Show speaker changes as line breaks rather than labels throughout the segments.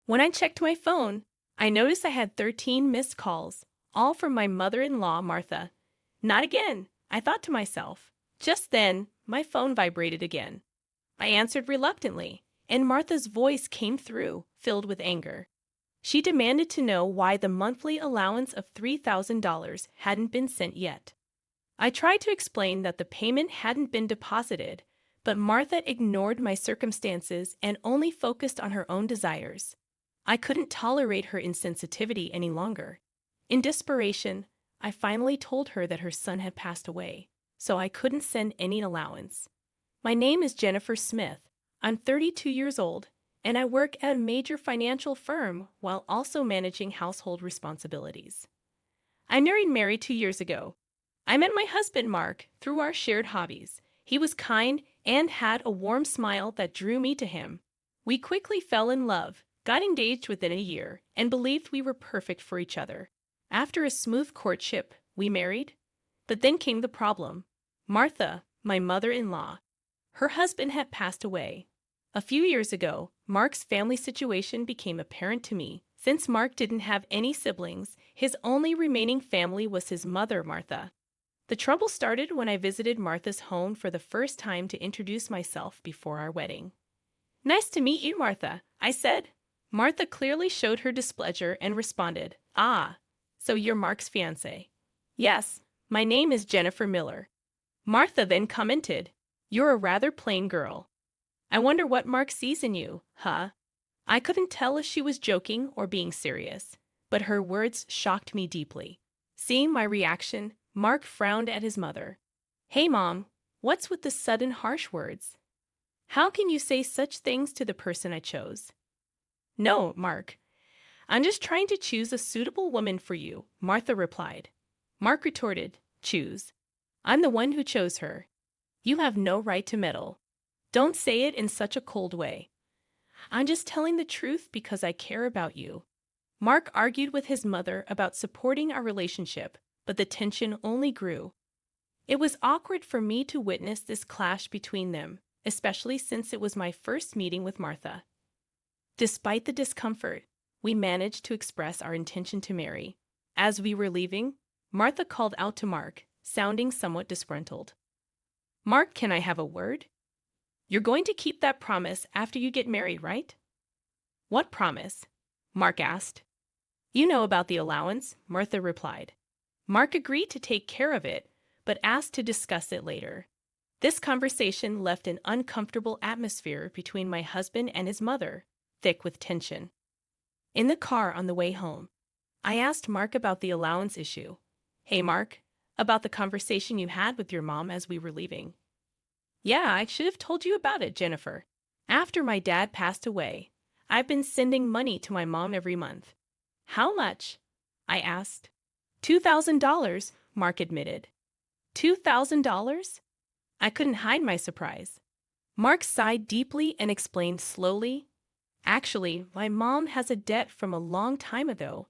When I checked my phone, I noticed I had 13 missed calls, all from my mother-in-law, Martha. Not again, I thought to myself. Just then, my phone vibrated again. I answered reluctantly, and Martha's voice came through, filled with anger. She demanded to know why the monthly allowance of $3,000 hadn't been sent yet. I tried to explain that the payment hadn't been deposited, but Martha ignored my circumstances and only focused on her own desires. I couldn't tolerate her insensitivity any longer. In desperation, I finally told her that her son had passed away, so I couldn't send any allowance. My name is Jennifer Smith. I'm 32 years old, and I work at a major financial firm while also managing household responsibilities. I married Mary 2 years ago. I met my husband, Mark, through our shared hobbies. He was kind and had a warm smile that drew me to him. We quickly fell in love, got engaged within a year, and believed we were perfect for each other. After a smooth courtship, we married. But then came the problem. Martha, my mother-in-law. Her husband had passed away. A few years ago, Mark's family situation became apparent to me. Since Mark didn't have any siblings, his only remaining family was his mother, Martha. The trouble started when I visited Martha's home for the first time to introduce myself before our wedding. "Nice to meet you, Martha," I said. Martha clearly showed her displeasure and responded, "Ah, so you're Mark's fiancée." "Yes, my name is Jennifer Miller." Martha then commented, "You're a rather plain girl. I wonder what Mark sees in you, huh?" I couldn't tell if she was joking or being serious, but her words shocked me deeply. Seeing my reaction, Mark frowned at his mother. "Hey, Mom, what's with the sudden harsh words? How can you say such things to the person I chose?" "No, Mark. I'm just trying to choose a suitable woman for you," Martha replied. Mark retorted, "Choose? I'm the one who chose her. You have no right to meddle. Don't say it in such a cold way. I'm just telling the truth because I care about you." Mark argued with his mother about supporting our relationship, but the tension only grew. It was awkward for me to witness this clash between them, especially since it was my first meeting with Martha. Despite the discomfort, we managed to express our intention to marry. As we were leaving, Martha called out to Mark, sounding somewhat disgruntled. "Mark, can I have a word? You're going to keep that promise after you get married, right?" "What promise?" Mark asked. "You know about the allowance," Martha replied. Mark agreed to take care of it, but asked to discuss it later. This conversation left an uncomfortable atmosphere between my husband and his mother, thick with tension. In the car on the way home, I asked Mark about the allowance issue. "Hey, Mark, about the conversation you had with your mom as we were leaving." "Yeah, I should have told you about it, Jennifer. After my dad passed away, I've been sending money to my mom every month." "How much?" I asked. $2,000, Mark admitted. $2,000? I couldn't hide my surprise. Mark sighed deeply and explained slowly, "Actually, my mom has a debt from a long time ago,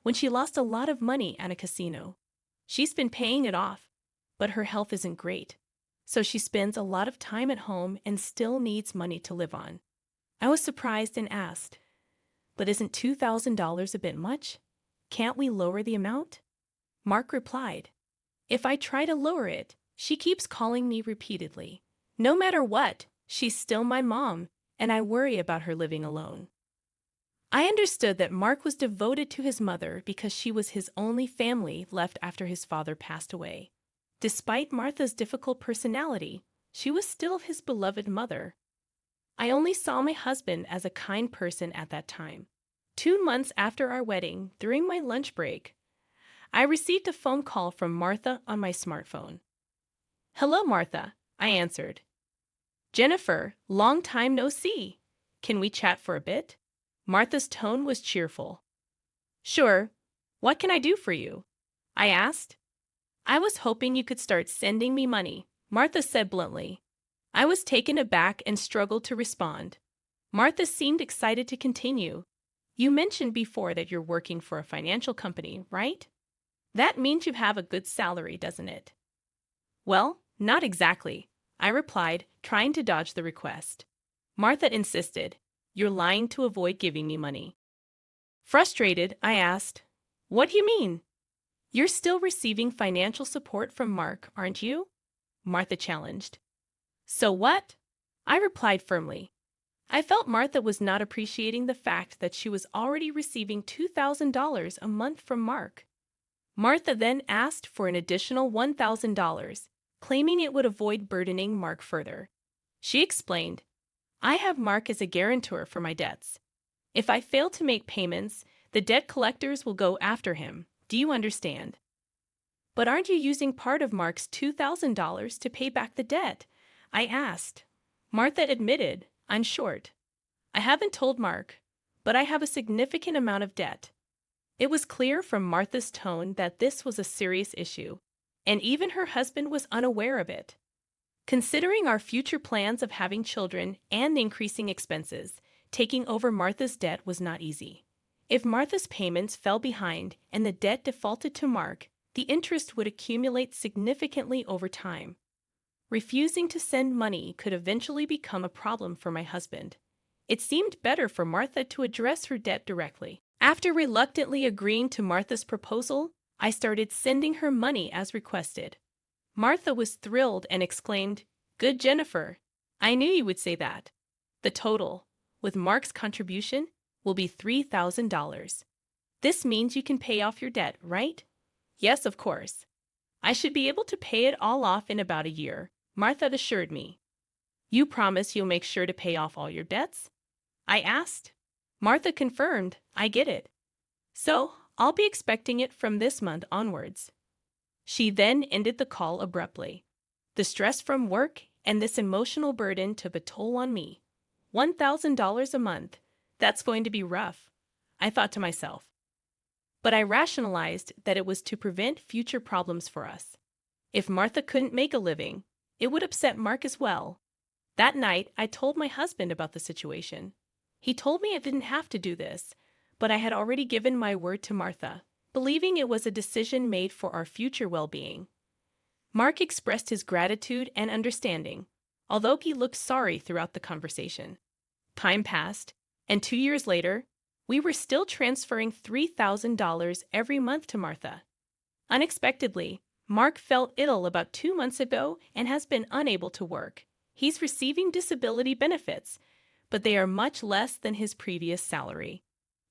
when she lost a lot of money at a casino. She's been paying it off, but her health isn't great, so she spends a lot of time at home and still needs money to live on." I was surprised and asked, "But isn't $2,000 a bit much? Can't we lower the amount?" Mark replied, "If I try to lower it, she keeps calling me repeatedly. No matter what, she's still my mom, and I worry about her living alone." I understood that Mark was devoted to his mother because she was his only family left after his father passed away. Despite Martha's difficult personality, she was still his beloved mother. I only saw my husband as a kind person at that time. 2 months after our wedding, during my lunch break, I received a phone call from Martha on my smartphone. "Hello, Martha," I answered. "Jennifer, long time no see. Can we chat for a bit?" Martha's tone was cheerful. "Sure. What can I do for you?" I asked. "I was hoping you could start sending me money," Martha said bluntly. I was taken aback and struggled to respond. Martha seemed excited to continue. "You mentioned before that you're working for a financial company, right? That means you have a good salary, doesn't it?" "Well, not exactly," I replied, trying to dodge the request. Martha insisted, You're lying to avoid giving me money. Frustrated, I asked, "What do you mean?" "You're still receiving financial support from Mark, aren't you?" Martha challenged. "So what?" I replied firmly. I felt Martha was not appreciating the fact that she was already receiving $2,000 a month from Mark. Martha then asked for an additional $1,000, claiming it would avoid burdening Mark further. She explained, "I have Mark as a guarantor for my debts. If I fail to make payments, the debt collectors will go after him. Do you understand?" "But aren't you using part of Mark's $2,000 to pay back the debt?" I asked. Martha admitted, "I'm short. I haven't told Mark, but I have a significant amount of debt." It was clear from Martha's tone that this was a serious issue, and even her husband was unaware of it. Considering our future plans of having children and the increasing expenses, taking over Martha's debt was not easy. If Martha's payments fell behind and the debt defaulted to Mark, the interest would accumulate significantly over time. Refusing to send money could eventually become a problem for my husband. It seemed better for Martha to address her debt directly. After reluctantly agreeing to Martha's proposal, I started sending her money as requested. Martha was thrilled and exclaimed, "Good Jennifer! I knew you would say that." The total, with Mark's contribution, will be $3,000. "This means you can pay off your debt, right?" "Yes, of course. I should be able to pay it all off in about a year," Martha assured me. "You promise you'll make sure to pay off all your debts?" I asked. Martha confirmed, "I get it. So, I'll be expecting it from this month onwards." She then ended the call abruptly. The stress from work and this emotional burden took a toll on me. $1,000 a month. That's going to be rough, I thought to myself. But I rationalized that it was to prevent future problems for us. If Martha couldn't make a living, it would upset Mark as well. That night, I told my husband about the situation. He told me I didn't have to do this, but I had already given my word to Martha, believing it was a decision made for our future well-being. Mark expressed his gratitude and understanding, although he looked sorry throughout the conversation. Time passed, and 2 years later, we were still transferring $3,000 every month to Martha. Unexpectedly, Mark fell ill about 2 months ago and has been unable to work. He's receiving disability benefits, but they are much less than his previous salary.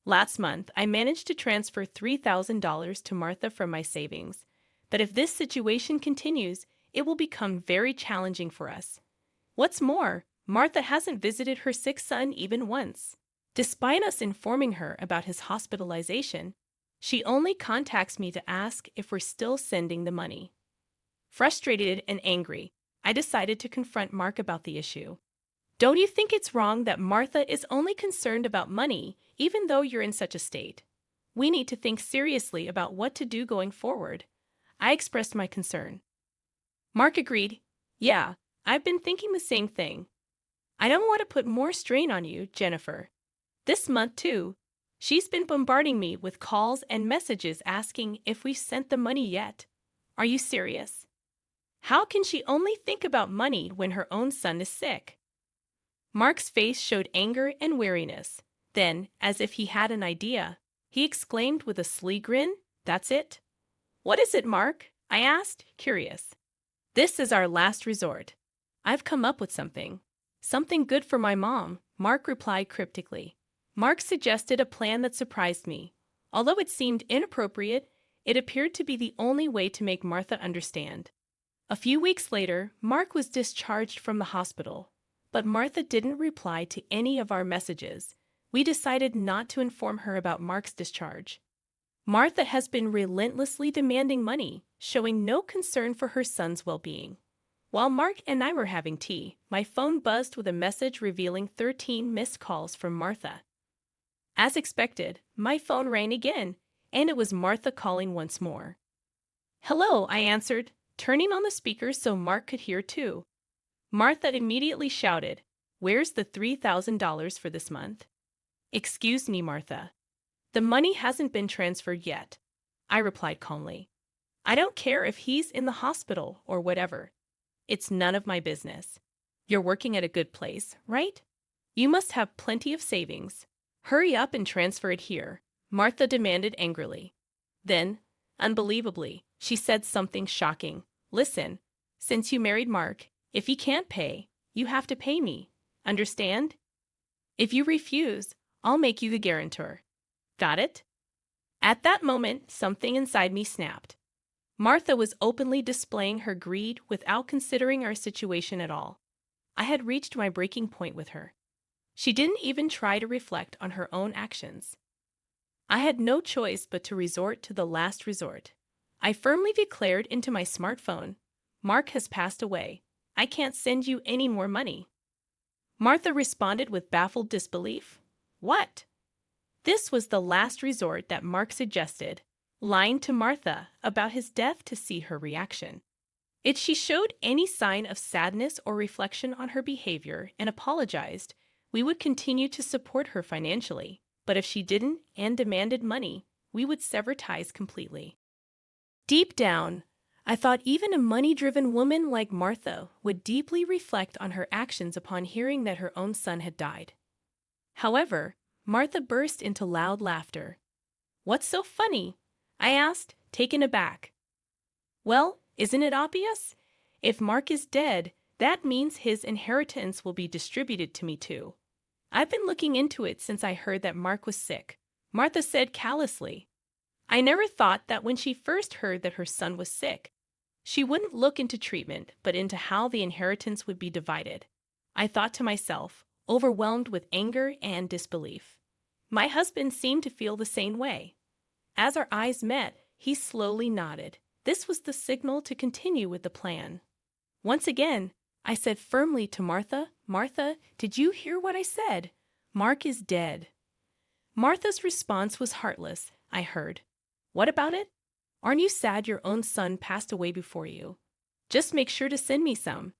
Last month, I managed to transfer $3,000 to Martha from my savings. But if this situation continues, it will become very challenging for us. What's more, Martha hasn't visited her sick son even once. Despite us informing her about his hospitalization, she only contacts me to ask if we're still sending the money. Frustrated and angry, I decided to confront Mark about the issue. "Don't you think it's wrong that Martha is only concerned about money, even though you're in such a state? We need to think seriously about what to do going forward." I expressed my concern. Mark agreed, "Yeah, I've been thinking the same thing. I don't want to put more strain on you, Jennifer. This month, too, she's been bombarding me with calls and messages asking if we've sent the money yet. Are you serious? How can she only think about money when her own son is sick?" Mark's face showed anger and weariness. Then, as if he had an idea, he exclaimed with a sly grin, "That's it?" "What is it, Mark?" I asked, curious. "This is our last resort. I've come up with something. Something good for my mom," Mark replied cryptically. Mark suggested a plan that surprised me. Although it seemed inappropriate, it appeared to be the only way to make Martha understand. A few weeks later, Mark was discharged from the hospital, but Martha didn't reply to any of our messages. We decided not to inform her about Mark's discharge. Martha has been relentlessly demanding money, showing no concern for her son's well-being. While Mark and I were having tea, my phone buzzed with a message revealing 13 missed calls from Martha. As expected, my phone rang again, and it was Martha calling once more. "Hello," I answered, turning on the speaker so Mark could hear too. Martha immediately shouted, "Where's the $3,000 for this month?" "Excuse me, Martha. The money hasn't been transferred yet," I replied calmly. "I don't care if he's in the hospital or whatever. It's none of my business. You're working at a good place, right?" You must have plenty of savings. Hurry up and transfer it here, Martha demanded angrily. Then, unbelievably, she said something shocking. Listen, since you married Mark, if he can't pay, you have to pay me. Understand? If you refuse, I'll make you the guarantor. Got it? At that moment, something inside me snapped. Martha was openly displaying her greed without considering our situation at all. I had reached my breaking point with her. She didn't even try to reflect on her own actions. I had no choice but to resort to the last resort. I firmly declared into my smartphone, Mark has passed away. I can't send you any more money. Martha responded with baffled disbelief. What? This was the last resort that Mark suggested, lying to Martha about his death to see her reaction. If she showed any sign of sadness or reflection on her behavior and apologized, we would continue to support her financially. But if she didn't and demanded money, we would sever ties completely. Deep down, I thought even a money-driven woman like Martha would deeply reflect on her actions upon hearing that her own son had died. However, Martha burst into loud laughter. What's so funny? I asked, taken aback. Well, isn't it obvious? If Mark is dead, that means his inheritance will be distributed to me too. I've been looking into it since I heard that Mark was sick, Martha said callously. I never thought that when she first heard that her son was sick, she wouldn't look into treatment, but into how the inheritance would be divided. I thought to myself, overwhelmed with anger and disbelief. My husband seemed to feel the same way. As our eyes met, he slowly nodded. This was the signal to continue with the plan. Once again, I said firmly to Martha, Martha, did you hear what I said? Mark is dead. Martha's response was heartless, I heard. What about it? Aren't you sad your own son passed away before you? Just make sure to send me some.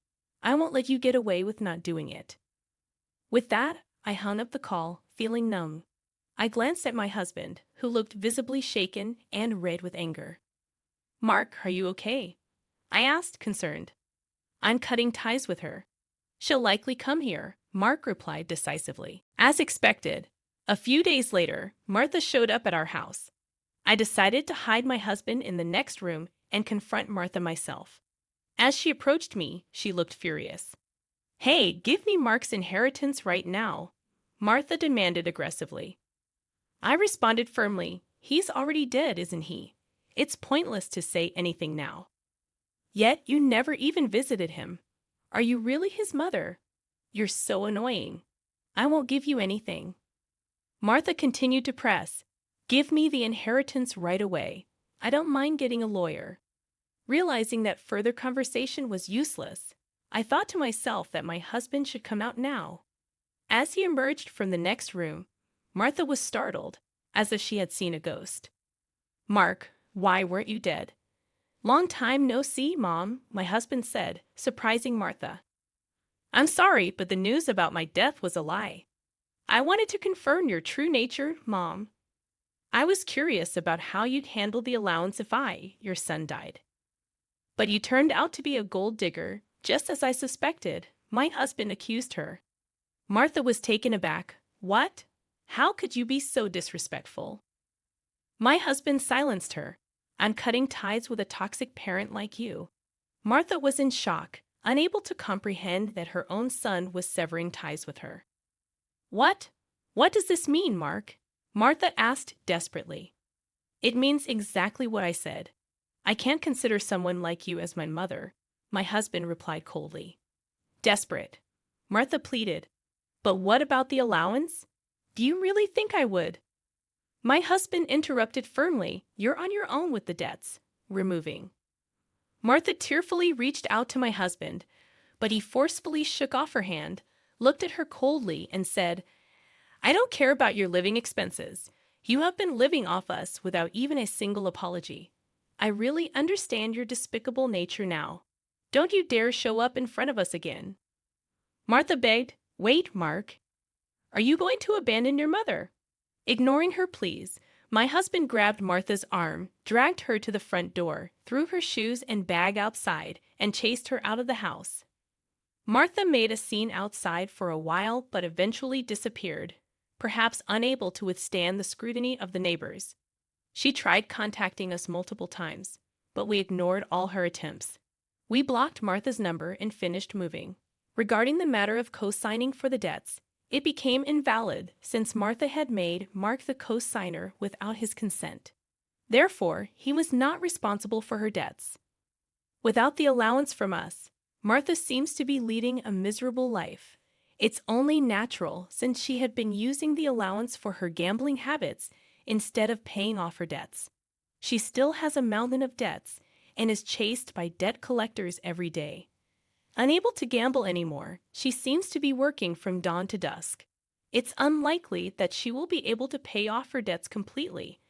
I won't let you get away with not doing it. With that, I hung up the call, feeling numb. I glanced at my husband, who looked visibly shaken and red with anger. Mark, are you okay? I asked, concerned. I'm cutting ties with her. She'll likely come here, Mark replied decisively. As expected, a few days later, Martha showed up at our house. I decided to hide my husband in the next room and confront Martha myself. As she approached me, she looked furious. Hey, give me Mark's inheritance right now, Martha demanded aggressively. I responded firmly, he's already dead, isn't he? It's pointless to say anything now. Yet you never even visited him. Are you really his mother? You're so annoying. I won't give you anything. Martha continued to press. Give me the inheritance right away. I don't mind getting a lawyer. Realizing that further conversation was useless, I thought to myself that my husband should come out now. As he emerged from the next room, Martha was startled, as if she had seen a ghost. Mark, why weren't you dead? Long time no see, Mom, my husband said, surprising Martha. I'm sorry, but the news about my death was a lie. I wanted to confirm your true nature, Mom. I was curious about how you'd handle the allowance if your son died. But you turned out to be a gold digger, just as I suspected, my husband accused her. Martha was taken aback. What? How could you be so disrespectful? My husband silenced her. I'm cutting ties with a toxic parent like you. Martha was in shock, unable to comprehend that her own son was severing ties with her. What? What does this mean, Mark? Martha asked desperately. It means exactly what I said. I can't consider someone like you as my mother, my husband replied coldly. Desperate, Martha pleaded. But what about the allowance? Do you really think I would? My husband interrupted firmly. You're on your own with the debts. Removing. Martha tearfully reached out to my husband, but he forcefully shook off her hand, looked at her coldly, and said, I don't care about your living expenses. You have been living off us without even a single apology. I really understand your despicable nature now. Don't you dare show up in front of us again. Martha begged, Wait, Mark. Are you going to abandon your mother? Ignoring her pleas, my husband grabbed Martha's arm, dragged her to the front door, threw her shoes and bag outside, and chased her out of the house. Martha made a scene outside for a while but eventually disappeared, perhaps unable to withstand the scrutiny of the neighbors. She tried contacting us multiple times, but we ignored all her attempts. We blocked Martha's number and finished moving. Regarding the matter of co-signing for the debts, it became invalid since Martha had made Mark the co-signer without his consent. Therefore, he was not responsible for her debts. Without the allowance from us, Martha seems to be leading a miserable life. It's only natural since she had been using the allowance for her gambling habits instead of paying off her debts. She still has a mountain of debts and is chased by debt collectors every day. Unable to gamble anymore, she seems to be working from dawn to dusk. It's unlikely that she will be able to pay off her debts completely,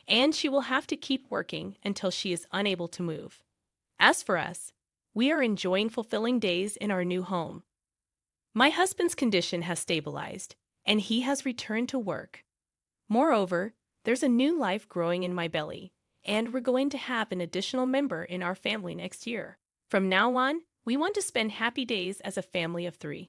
and she will have to keep working until she is unable to move. As for us, we are enjoying fulfilling days in our new home. My husband's condition has stabilized, and he has returned to work. Moreover, there's a new life growing in my belly, and we're going to have an additional member in our family next year. From now on, we want to spend happy days as a family of 3.